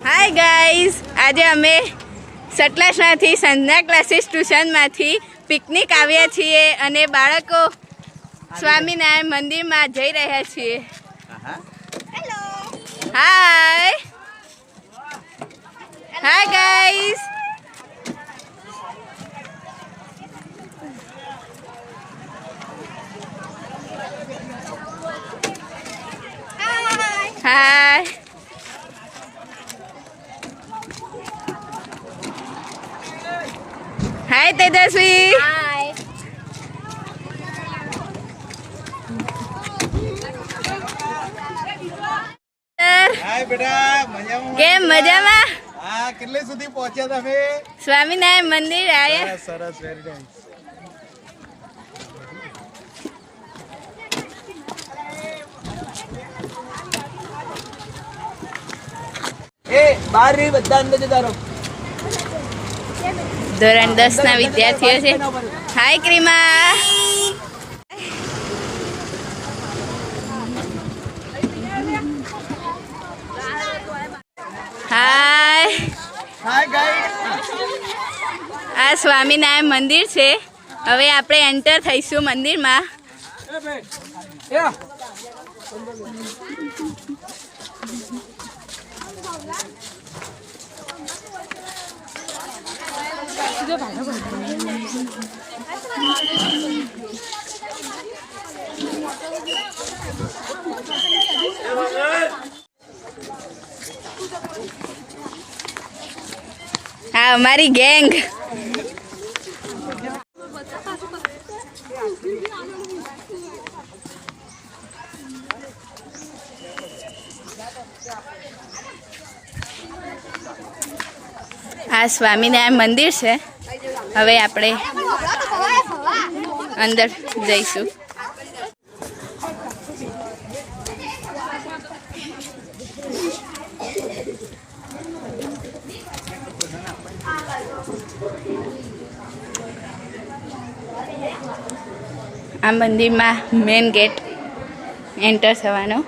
Hi guys, આજે અમે સતલાસમાંથી સંજ્ઞા ક્લાસીસ ટ્યુશનમાંથી પિકનિક આવ્યા છીએ અને બાળકો સ્વામિનારાયણ મંદિરમાં જઈ રહ્યા છીએ. હાય હાય ગાઈઝ. હાય. हाय तेजस्वी. हाय. हाय बेटा, मजाમાં? કેમ મજામાં? હા, કેટલે સુધી પહોંચ્યા તમે? સ્વામિનારાયણ મંદિર આયા. સરસ, વેરી નાઇસ. એ બાર રી બધા અંદર જતા રહો. ધોરણ 10 ના વિદ્યાર્થીઓ છે. હાય ક્રીમા. હાય હાય ગાઈસ. આ સ્વામિનારાયણ મંદિર છે. હવે આપણે એન્ટર થઈશું મંદિરમાં. હા, અમારી ગેંગ. આ સ્વામિનારાયણ મંદિર છે. હવે આપણે અંદર જઈશું. આ મંદિરમાં મેન ગેટ એન્ટર થવાનો.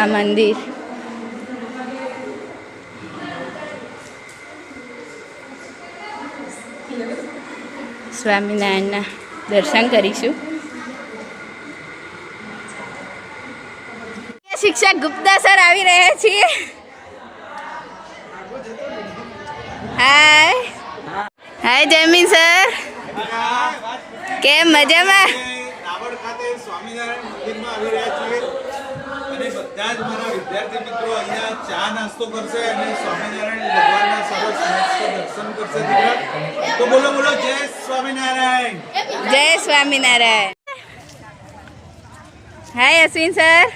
આ મંદિર સ્વામિનારાયણના દર્શન કરીશું. શિક્ષક ગુપ્તા સર આવી રહ્યા છીએ. હાય હાય જયમીન સર, કેમ મજામાં? રાવણ ખાતે સ્વામિનારાયણ મંદિરમાં આવી રહ્યા છીએ અને બધા જ મારા વિદ્યાર્થી મિત્રો અહીંયા ચા નાસ્તો કરશે અને સ્વામિનારાયણ ભગવાનના સરસ મસ્ત દર્શન કરશે. દીકરા તો બોલો બોલો, જય સ્વામિનારાયણ. જય સ્વામિનારાયણ. હાય અશ્વિન સર.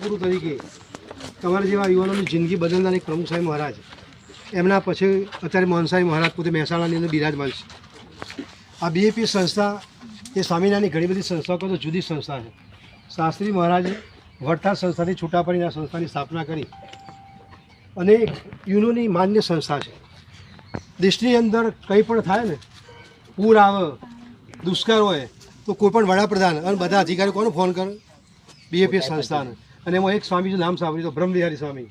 ગુરુ તરીકે તમારા જેવા યુવાનોની જિંદગી બદલનાર એક પ્રમુખ સાહેબ મહારાજ, એમના પછી અત્યારે મોહનસાઈ મહારાજ પોતે મહેસાણાની અંદર બિરાજમાન છે. આ બીએપી સંસ્થા એ સ્વામિનારાયણની ઘણી બધી સંસ્થાઓ કરતો જુદી સંસ્થા છે. શાસ્ત્રી મહારાજે વડતાલ સંસ્થાથી છૂટા પડીને આ સંસ્થાની સ્થાપના કરી અને યુનોની માન્ય સંસ્થા છે. દેશની અંદર કંઈ પણ થાય ને, પૂર આવે, દુષ્કાળ હોય, તો કોઈ પણ વડાપ્રધાન અને બધા અધિકારીઓ કોને ફોન કરે? બીએપી સંસ્થાને. અને એમાં એક સ્વામીનું નામ સાંભળ્યું તો બ્રહ્મવિહારી સ્વામી.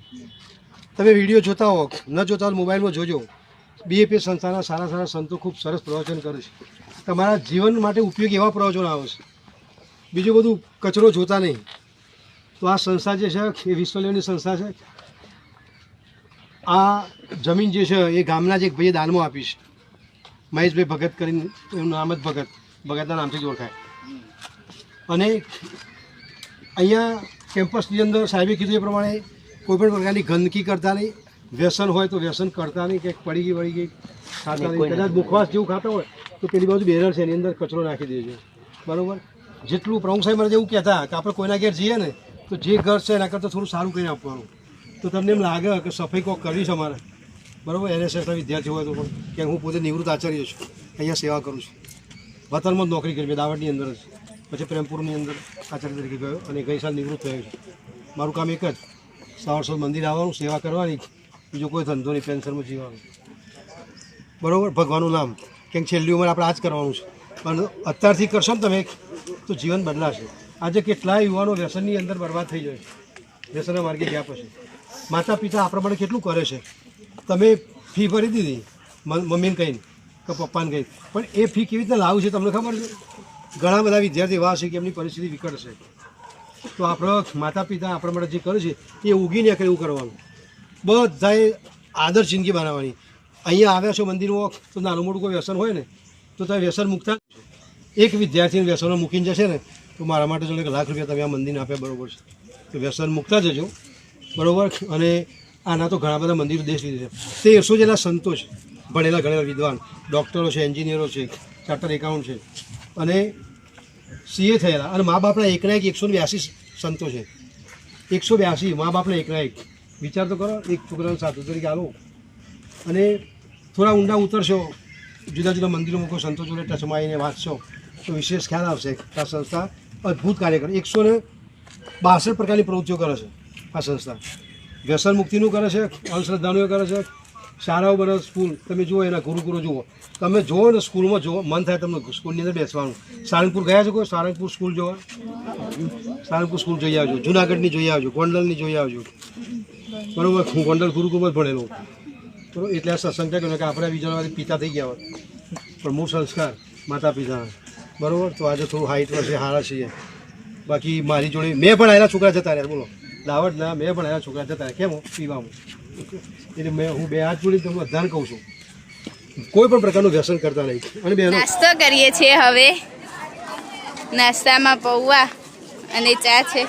તમે વિડીયો જોતા હો, ન જોતા હો મોબાઈલમાં જોજો. બીએપી સંસ્થાના સારા સારા સંતો ખૂબ સરસ પ્રવચન કરે છે. તમારા જીવન માટે ઉપયોગી એવા પ્રવચનો આવે છે. બીજું બધું કચરો જોતા નહીં. તો આ સંસ્થા જે છે એ વિશ્વ લેવલની સંસ્થા છે. આ જમીન જે છે એ ગામના જ એક ભાઈએ દાનમાં આપી છે. મહેશભાઈ ભગત કરીને, એમનું નામ જ ભગત, ભગતના નામથી જ ઓળખાય. અને અહીંયા કેમ્પસની અંદર સાહેબે કીધું એ પ્રમાણે કોઈપણ પ્રકારની ગંદકી કરતા નહીં. વ્યસન હોય તો વ્યસન કરતા નહીં, કે પડી ગઈ વળી ગઈ ખાતા નહીં. કદાચ મુખવાસ જેવું ખાતા હોય તો પેલી બાજુ બેરર છે એની અંદર કચરો નાખી દેજો. બરાબર? જેટલું પ્રમુખ સાહેબ મારે એવું કહેતા કે આપણે કોઈના ઘેર જઈએ ને તો જે ઘર છે એના કરતાં થોડું સારું કરીને આપવાનું. તો તમને એમ લાગે કે સફાઈ કોક કરવી છે અમારે. બરાબર? NSSના વિદ્યાર્થીઓ હોય તો પણ, કે હું પોતે નિવૃત્ત આચાર્ય છું, અહીંયા સેવા કરું છું. વતનમાં જ નોકરી કરી, દાવડની અંદર જ. પછી પ્રેમપુરની અંદર આચાર્ય તરીકે ગયો અને ગઈ સાલ નિવૃત્ત થયો છે. મારું કામ એક જ સવાર સાંજ મંદિર આવવાનું, સેવા કરવાની, બીજો કોઈ ધંધો નહીં, પેન્શનમાં જીવવાનું. બરાબર, ભગવાનનું નામ કેમ છેલ્લી ઉંમર આપણે આ જ કરવાનું છે. પણ અત્યારથી કરશો ને તમે તો જીવન બદલાશે. આજે કેટલાય યુવાનો વ્યસનની અંદર બરબાદ થઈ જાય છે, વ્યસનના માર્ગે ગયા પછી. માતા પિતા આપણા માટે કેટલું કરે છે. તમે ફી ભરી દીધી મમ્મીને કહીને કે પપ્પાને કહીને, પણ એ ફી કેવી રીતે લાવવું છે તમને ખબર છે? ઘણા બધા વિદ્યાર્થી એવા છે કે એમની પરિસ્થિતિ વિકટ છે. તો આપણા માતા પિતા આપણા માટે જે કરે છે એ ઉગી નીકળે એવું કરવાનું. બધાએ આદર્શ જિંદગી બનાવવાની. અહીંયા આવ્યા છો મંદિરમાં તો નાનું મોટું કોઈ વ્યસન હોય ને તો તમે વ્યસન મૂકતા એક વિદ્યાર્થીને વ્યસનો મૂકીને જશે ને તો મારા માટે જો ₹1,00,000 તમે આ મંદિરને આપ્યા, બરાબર છે? તો વ્યસન મૂકતા જજો, બરાબર. અને આના તો ઘણા બધા મંદિરો દેશ લીધે છે. 1300 જેટલા સંતો છે, ભણેલા ગણેલા વિદ્વાન, ડૉક્ટરો છે, એન્જિનિયરો છે, ચાર્ટર એકાઉન્ટ છે અને CA થયેલા. અને મા બાપના એકના એક 182 સંતો છે. 182 મા બાપના એકના એક. વિચાર તો કરો, એક છોકરાને સાધુ તરીકે આલો અને થોડા ઊંડા ઉતરશો, જુદા જુદા મંદિરો મૂકો, સંતો જોડે ટચમાં આવીને વાંચશો તો વિશેષ ખ્યાલ આવશે કે આ સંસ્થા અદ્ભુત કાર્ય કરે. 162 પ્રકારની પ્રવૃત્તિઓ કરે છે આ સંસ્થા. વ્યસન મુક્તિનું કરે છે, અંધશ્રદ્ધાનું કરે છે, શાળાઓ બને, સ્કૂલ તમે જુઓ, એના ગુરુકુળો જુઓ. તમે જુઓ ને સ્કૂલમાં જુઓ, મન થાય તમને સ્કૂલની અંદર બેસવાનું. સારંગપુર ગયા છો કોઈ? સારંગપુર સ્કૂલ જોવા, સારંગપુર સ્કૂલ જોઈ આવજો, જુનાગઢની જોઈ આવજો, ગોંડલની જોઈ આવજો, બરાબર. હું ગોંડલ ગુરુકુળમાં જ ભણેલો, બરાબર. એટલે આ સત્સંગ થાય કે આપણે બીજાના પિતા થઈ ગયા હોત, પણ મૂળ સંસ્કાર માતા પિતા, બરાબર. તો આજે થોડું હાઈટ વર્ષે હારા છીએ. બાકી મારી જોડે મેં પણ આવેલા છોકરા જતા રહ્યા, બોલો દાવત ના, મેં પણ આવેલા છોકરા જતા રહ્યા. કેમ? પીવામાં. એટલે હું 2 હાથ જોડીને તમને બધાને કહું છું, કોઈ પણ પ્રકારનું વ્યસન કરતા નહીં. અને બહેનો, નાસ્તો કરીએ છીએ હવે. નાસ્તામાં પૌવા અને ચા છે.